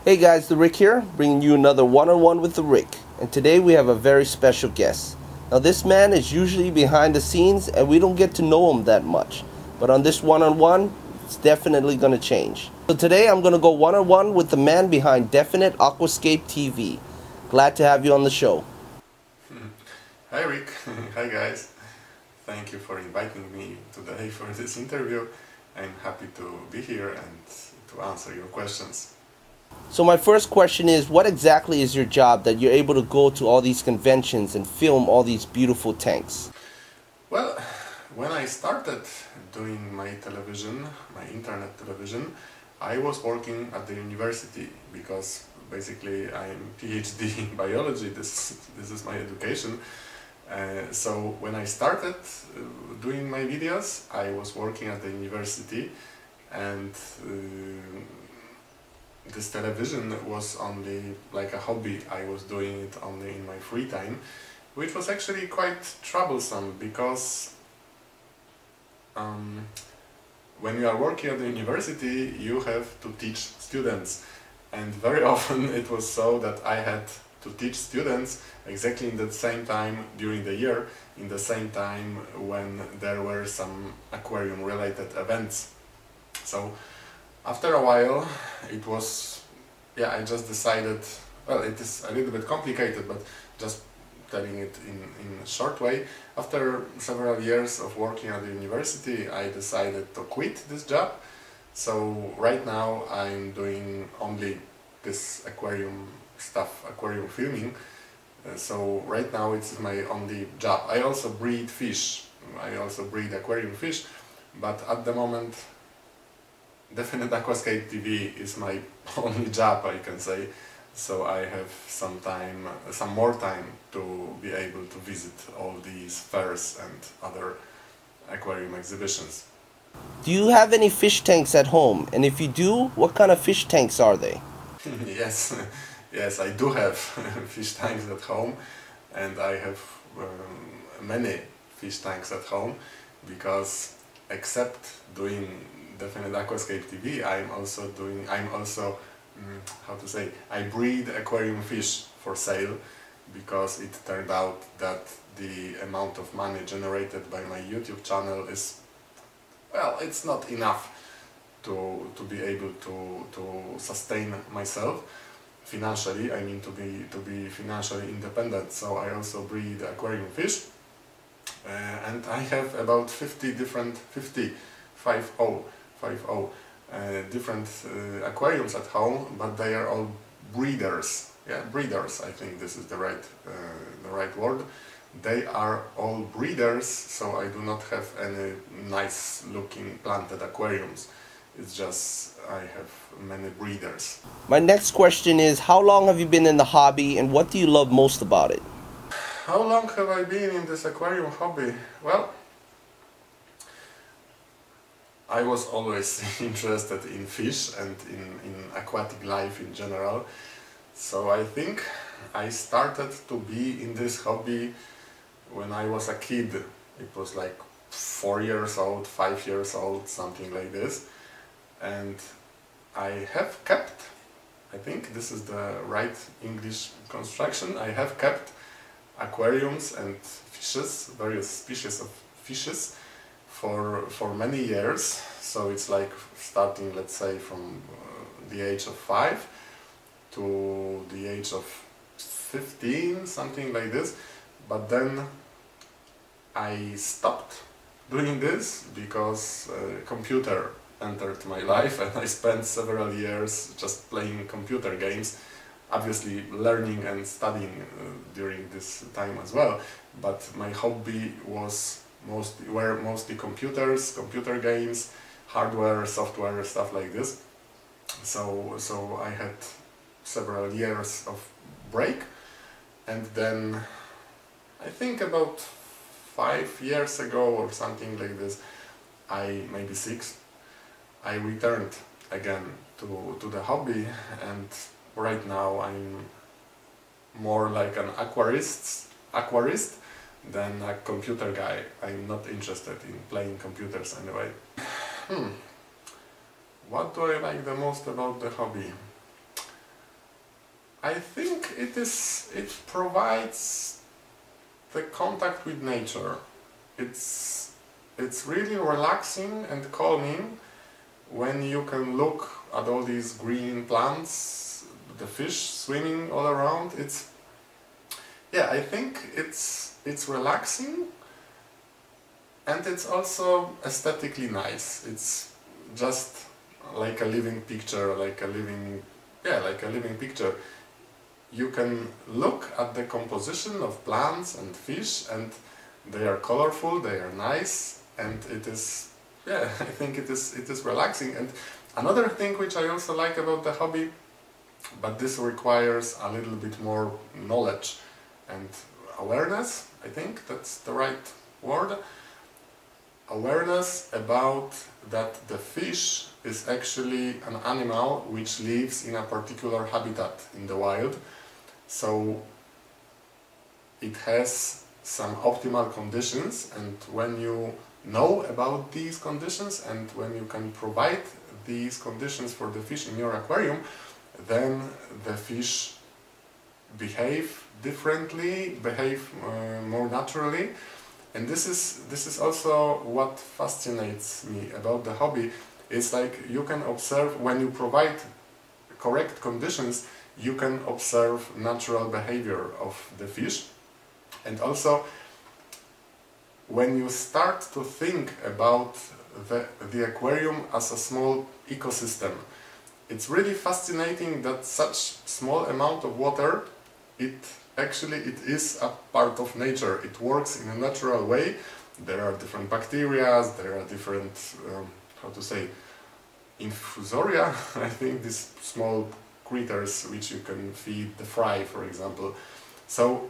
Hey guys, TheRick here, bringing you another one-on-one with TheRick. And today we have a very special guest. Now this man is usually behind the scenes and we don't get to know him that much. But on this one-on-one, it's definitely going to change. So today I'm going to go one-on-one with the man behind DefiniteAquascapeTV. Glad to have you on the show. Hi Rick, hi guys. Thank you for inviting me today for this interview. I'm happy to be here and to answer your questions. So my first question is, what exactly is your job that you're able to go to all these conventions and film all these beautiful tanks? Well, when I started doing my television, my internet television, I was working at the university because basically I'm PhD in biology, this is my education. So when I started doing my videos, I was working at the university, and this television was only like a hobby. I was doing it only in my free time, which was actually quite troublesome because when you are working at the university, you have to teach students, and very often it was so that I had to teach students exactly in the same time during the year, in the same time when there were some aquarium related events. So after a while it was, I just decided, well, it is a little bit complicated, but just telling it in a short way, after several years of working at the university, I decided to quit this job. So right now I'm doing only this aquarium stuff, aquarium filming. So right now it's my only job. I also breed fish, I also breed aquarium fish, but at the moment DefiniteAquascapeTV is my only job, I can say. So I have some more time to be able to visit all these fairs and other aquarium exhibitions. Do you have any fish tanks at home? And if you do, what kind of fish tanks are they? Yes, yes, I do have fish tanks at home, and I have many fish tanks at home because except doing DefiniteAquascapeTV, I breed aquarium fish for sale, because it turned out that the amount of money generated by my YouTube channel is, well, it's not enough to be able to sustain myself financially. I mean, to be financially independent. So I also breed aquarium fish, and I have about 50 different different aquariums at home, but they are all breeders. Yeah, breeders. I think this is the right word. They are all breeders, so I do not have any nice looking planted aquariums. It's just I have many breeders. My next question is, how long have you been in the hobby and what do you love most about it? How long have I been in this aquarium hobby? Well, I was always interested in fish and in aquatic life in general. So I think I started to be in this hobby when I was a kid. It was like 4 years old, 5 years old, something like this. And I have kept, I think this is the right English construction, I have kept aquariums and fishes, various species of fishes, for many years. So it's like starting, let's say, from the age of 5 to the age of 15, something like this. But then I stopped doing this because computer entered my life, and I spent several years just playing computer games, obviously learning and studying during this time as well. But my hobby were mostly computers, computer games, hardware, software, stuff like this. So I had several years of break, and then I think about 5 years ago or something like this, maybe 6, I returned again to the hobby, and right now I'm more like an aquarist than a computer guy. I'm not interested in playing computers anyway. What do I like the most about the hobby? I think it provides the contact with nature. It's really relaxing and calming when you can look at all these green plants, the fish swimming all around. I think it's relaxing, and it's also aesthetically nice. It's just like a living picture, like a living picture. You can look at the composition of plants and fish, and they are colorful, they are nice, and I think it is relaxing. And another thing which I also like about the hobby, but this requires a little bit more knowledge and awareness, I think that's the right word. Awareness about that the fish is actually an animal which lives in a particular habitat in the wild. So it has some optimal conditions, and when you know about these conditions and when you can provide these conditions for the fish in your aquarium, then the fish behave differently, more naturally. And this is also what fascinates me about the hobby. It's like you can observe, when you provide correct conditions, you can observe natural behavior of the fish. And also, when you start to think about the aquarium as a small ecosystem, it's really fascinating that such small amount of water, it is a part of nature. It works in a natural way. There are different bacteria, there are different, infusoria, I think, these small critters which you can feed the fry, for example. So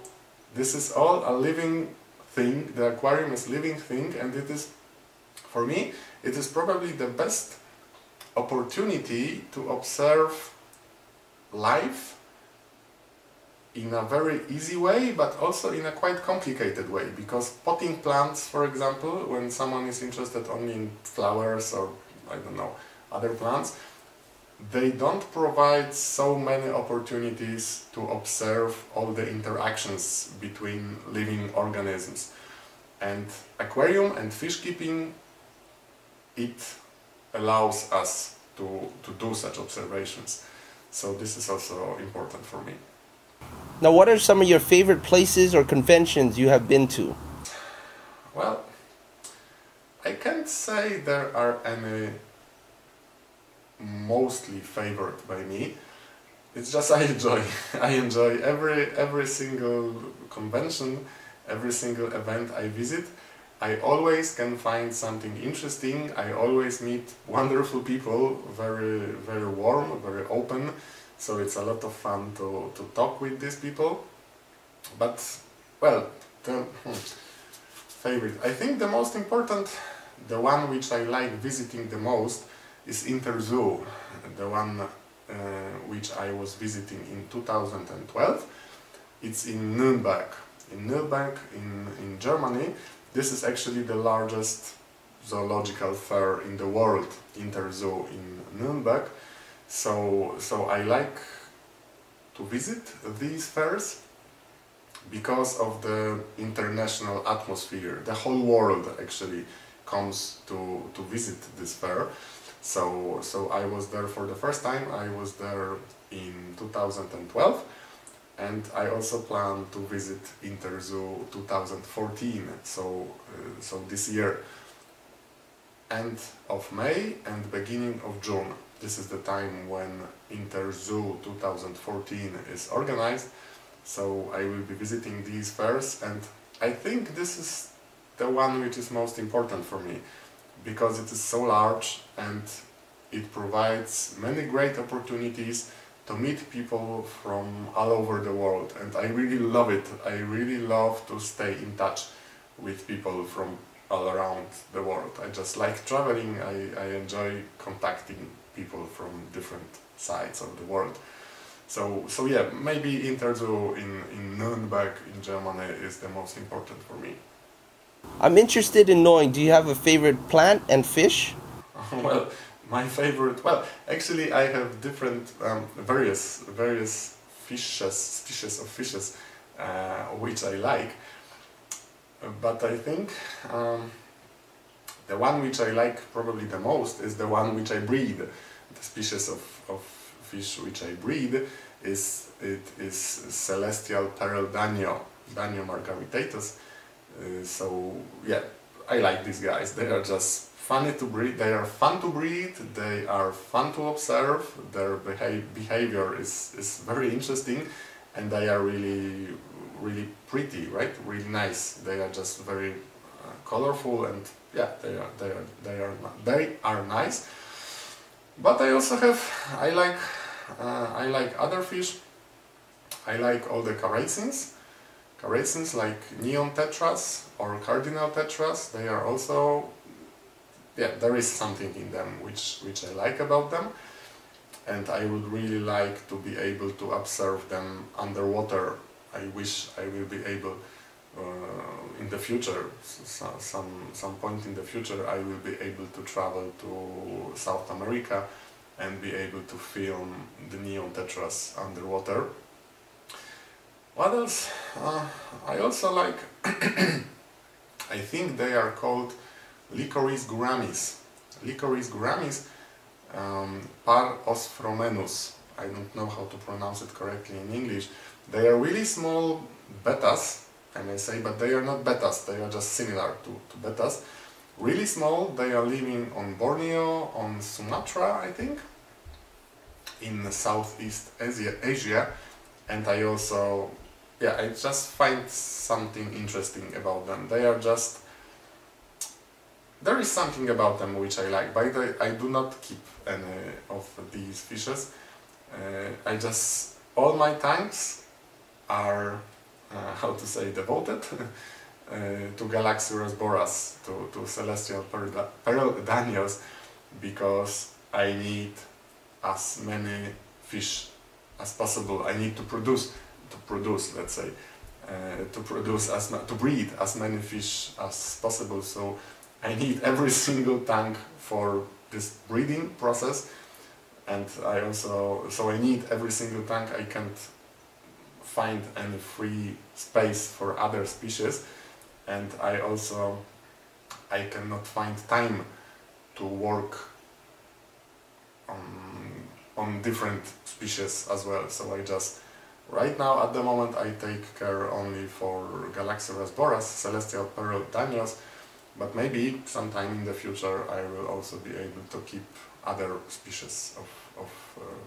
this is all a living thing. The aquarium is a living thing, and it is, for me, it is probably the best opportunity to observe life in a very easy way, but also in a quite complicated way, because potting plants, for example, when someone is interested only in flowers or, I don't know, other plants, they don't provide so many opportunities to observe all the interactions between living organisms. And aquarium and fish keeping, it allows us to do such observations. So this is also important for me. Now, what are some of your favorite places or conventions you have been to? Well, I can't say there are any mostly favored by me. It's just I enjoy every single convention, every single event I visit. I always can find something interesting. I always meet wonderful people, very warm, very open. So it's a lot of fun to talk with these people. But, well, the favorite, I think the most important, the one which I like visiting the most, is Interzoo, the one which I was visiting in 2012. It's in Nuremberg. In Nuremberg, in Germany. This is actually the largest zoological fair in the world, Interzoo in Nuremberg. So I like to visit these fairs because of the international atmosphere. The whole world actually comes to visit this fair. So I was there for the first time. I was there in 2012, and I also plan to visit Interzoo 2014. So this year, end of May and beginning of June. This is the time when Interzoo 2014 is organized. So I will be visiting these fairs, and I think this is the one which is most important for me, because it is so large and it provides many great opportunities to meet people from all over the world, and I really love it. I really love to stay in touch with people from all around the world. I just like traveling. I enjoy contacting people from different sides of the world. So yeah, maybe Interzoo in Nuremberg in Germany is the most important for me. I'm interested in knowing, do you have a favorite plant and fish? Well, my favorite, well, actually I have different, various species of fishes which I like. But I think the one which I like probably the most is the one which I breed. The species of fish which I breed is celestial pearl danio, Danio margaritatus. So yeah, I like these guys. They are just funny to breed. They are fun to breed. They are fun to observe. Their behavior is very interesting, and they are really pretty, right? Really nice. They are just very colorful, and yeah, they are nice. But I also I like other fish. I like all the characians like neon tetras or cardinal tetras. They are also, yeah, there is something in them which I like about them, and I would really like to be able to observe them underwater. I wish I will be able in the future, some point in the future, I will be able to travel to South America and be able to film the neon tetras underwater. What else? I also like, I think they are called licorice gouramis. Licorice gouramis, Par osphromenus. I don't know how to pronounce it correctly in English. They are really small bettas, I may say, but they are not bettas, they are just similar to bettas. Really small. They are living on Borneo, on Sumatra, I think, in Southeast Asia, and I also, yeah, I just find something interesting about them. They are just, there is something about them which I like. By the way, I do not keep any of these fishes. I just, all my tanks are, how to say, devoted to Galaxurus boras, to celestial pearl danios, because I need as many fish as possible. I need to produce, let's say, to breed as many fish as possible. So I need every single tank for this breeding process, and I also, so I need every single tank. I can't find any free space for other species, and I cannot find time to work on different species as well. So I just, right now at the moment, I take care only for Galaxurus boras, celestial pearl danios, but maybe sometime in the future I will also be able to keep other species of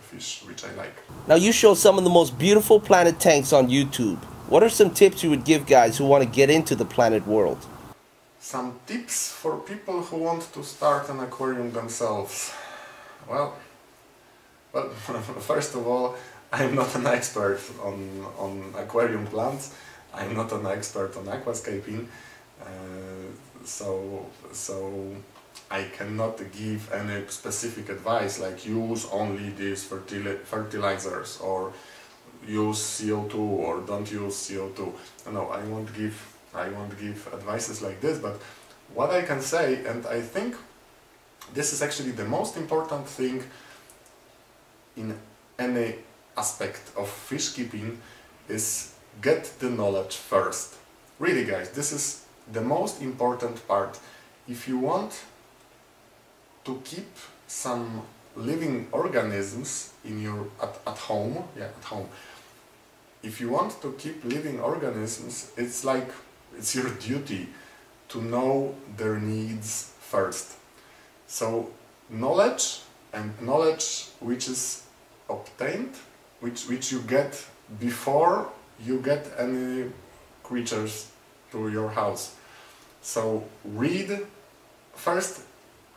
fish which I like. Now you show some of the most beautiful planet tanks on YouTube. What are some tips you would give guys who want to get into the planet world? Some tips for people who want to start an aquarium themselves. Well, first of all, I'm not an expert on aquarium plants. I'm not an expert on aquascaping, so I cannot give any specific advice like use only these fertilizers or use CO2 or don't use CO2. No, I won't give advices like this, but what I can say, and I think this is actually the most important thing in any aspect of fish keeping, is get the knowledge first. Really guys, this is the most important part. If you want to keep some living organisms in your at home, if you want to keep living organisms, it's like, it's your duty to know their needs first. So knowledge, and knowledge which is obtained, which you get before you get any creatures to your house. So read first,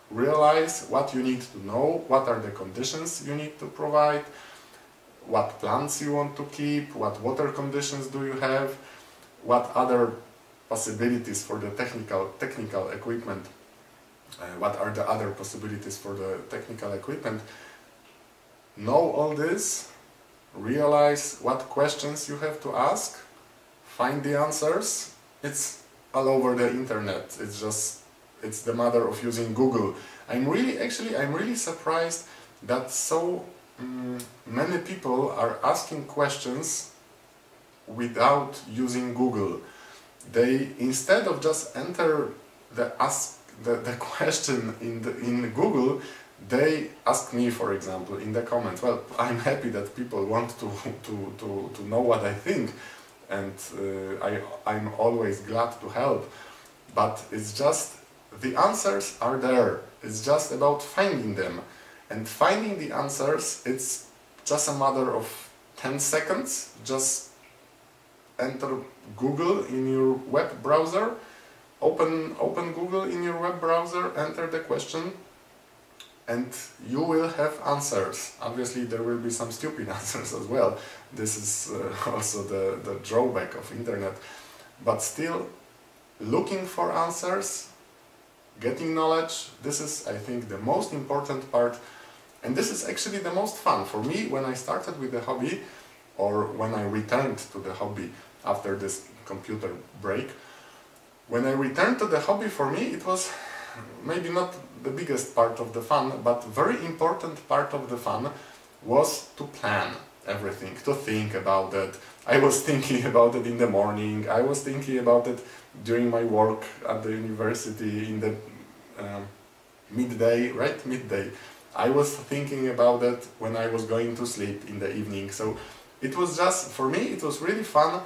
realize what you need to know, what are the conditions you need to provide, what plants you want to keep, what water conditions do you have, what other possibilities for the technical equipment, what are the other possibilities for the technical equipment. Know all this, realize what questions you have to ask, find the answers. It's all over the internet. It's the matter of using Google. I'm really surprised that so many people are asking questions without using Google. They, instead of just enter the question in Google, they ask me, for example, in the comments. Well, I'm happy that people want to know what I think, and I'm always glad to help, but it's just, the answers are there. It's just about finding them. And finding the answers, it's just a matter of 10 seconds. Just enter Google in your web browser, open Google in your web browser, enter the question, and you will have answers. Obviously there will be some stupid answers as well. This is also the drawback of internet. But still, looking for answers, getting knowledge, this is, I think, the most important part. And this is actually the most fun. For me, when I started with the hobby, or when I returned to the hobby after this computer break, when I returned to the hobby, for me it was maybe not the biggest part of the fun, but very important part of the fun was to plan everything, to think about it. I was thinking about it in the morning, I was thinking about it during my work at the university in the midday, right? Midday. I was thinking about it when I was going to sleep in the evening. So it was just, for me, it was really fun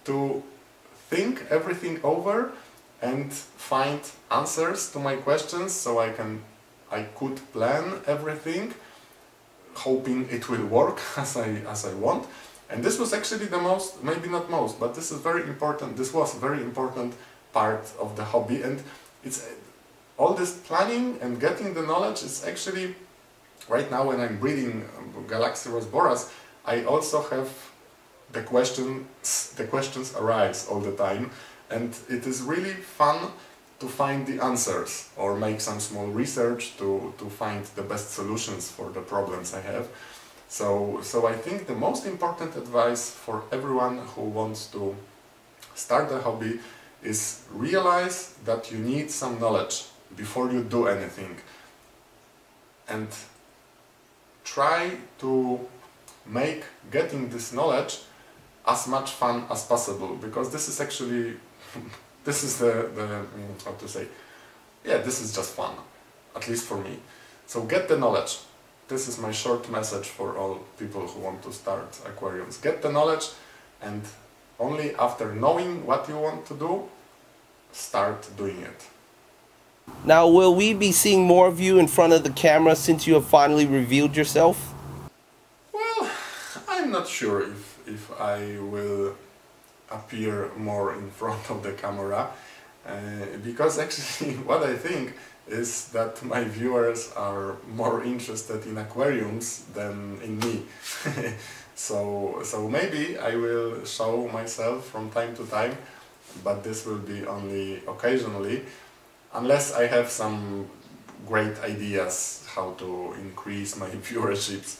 to think everything over and find answers to my questions, so I could plan everything, hoping it will work as I want. And this was actually the most, maybe not most, but this is very important. This was a very important part of the hobby, and it's all this planning and getting the knowledge is actually, right now when I'm breeding Galaxirus boras, I also have the questions arise all the time, and it is really fun to find the answers or make some small research to find the best solutions for the problems I have. So I think the most important advice for everyone who wants to start a hobby is realize that you need some knowledge before you do anything, and try to make getting this knowledge as much fun as possible, because this is actually this is the how to say, yeah, this is just fun, at least for me. So get the knowledge. This is my short message for all people who want to start aquariums. Get the knowledge, and only after knowing what you want to do, start doing it. Now, will we be seeing more of you in front of the camera since you have finally revealed yourself? Well, I'm not sure if I will appear more in front of the camera, because actually what I think is that my viewers are more interested in aquariums than in me. So maybe I will show myself from time to time, but this will be only occasionally, unless I have some great ideas how to increase my viewership,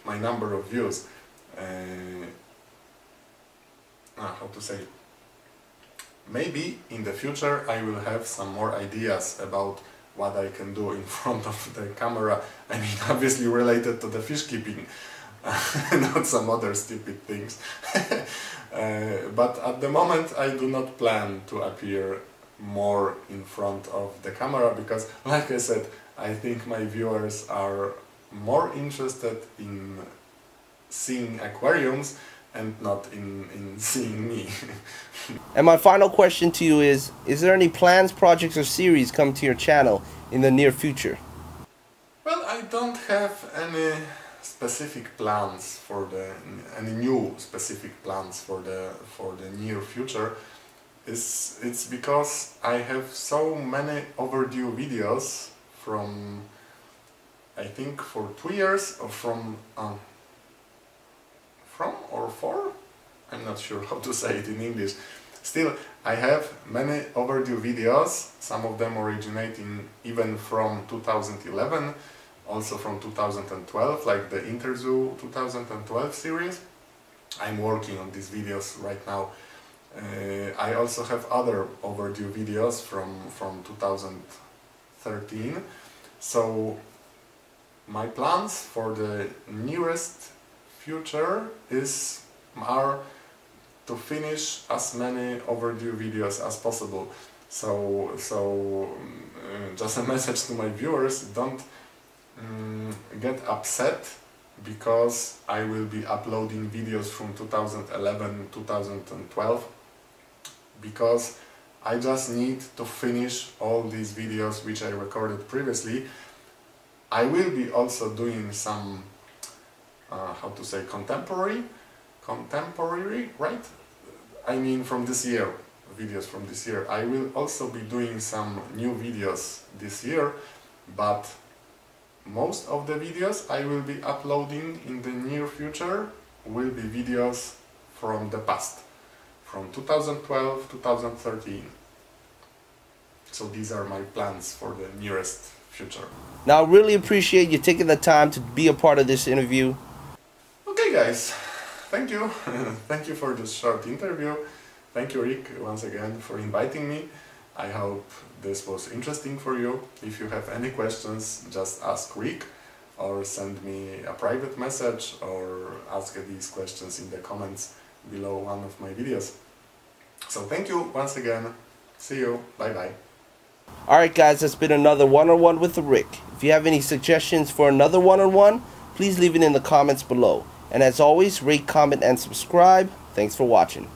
my number of views. How to say, maybe in the future I will have some more ideas about what I can do in front of the camera. I mean, obviously related to the fish keeping, not some other stupid things. But at the moment I do not plan to appear more in front of the camera, because, like I said, I think my viewers are more interested in seeing aquariums and not in seeing me. And my final question to you is there any plans, projects, or series come to your channel in the near future? Well, I don't have any specific plans for any new specific plans for the near future. It's because I have so many overdue videos from, I think, for 2 years, or from or for? I'm not sure how to say it in English. Still, I have many overdue videos, some of them originating even from 2011, also from 2012, like the Interzoo 2012 series. I'm working on these videos right now. I also have other overdue videos from 2013. So my plans for the nearest future are to finish as many overdue videos as possible. So just a message to my viewers: don't get upset because I will be uploading videos from 2011, 2012, because I just need to finish all these videos which I recorded previously. I will be also doing some, how to say, contemporary, right? I mean from this year, videos from this year. I will also be doing some new videos this year, but most of the videos I will be uploading in the near future will be videos from the past, from 2012, 2013. So these are my plans for the nearest future. Now, I really appreciate you taking the time to be a part of this interview. Okay guys, thank you. Thank you for this short interview. Thank you, Rick, once again for inviting me. I hope this was interesting for you. If you have any questions, just ask Rick or send me a private message or ask these questions in the comments below one of my videos. So thank you once again. See you. Bye bye. Alright guys, that's been another one-on-one with TheRick. If you have any suggestions for another one-on-one, please leave it in the comments below. And as always, rate, comment, and subscribe. Thanks for watching.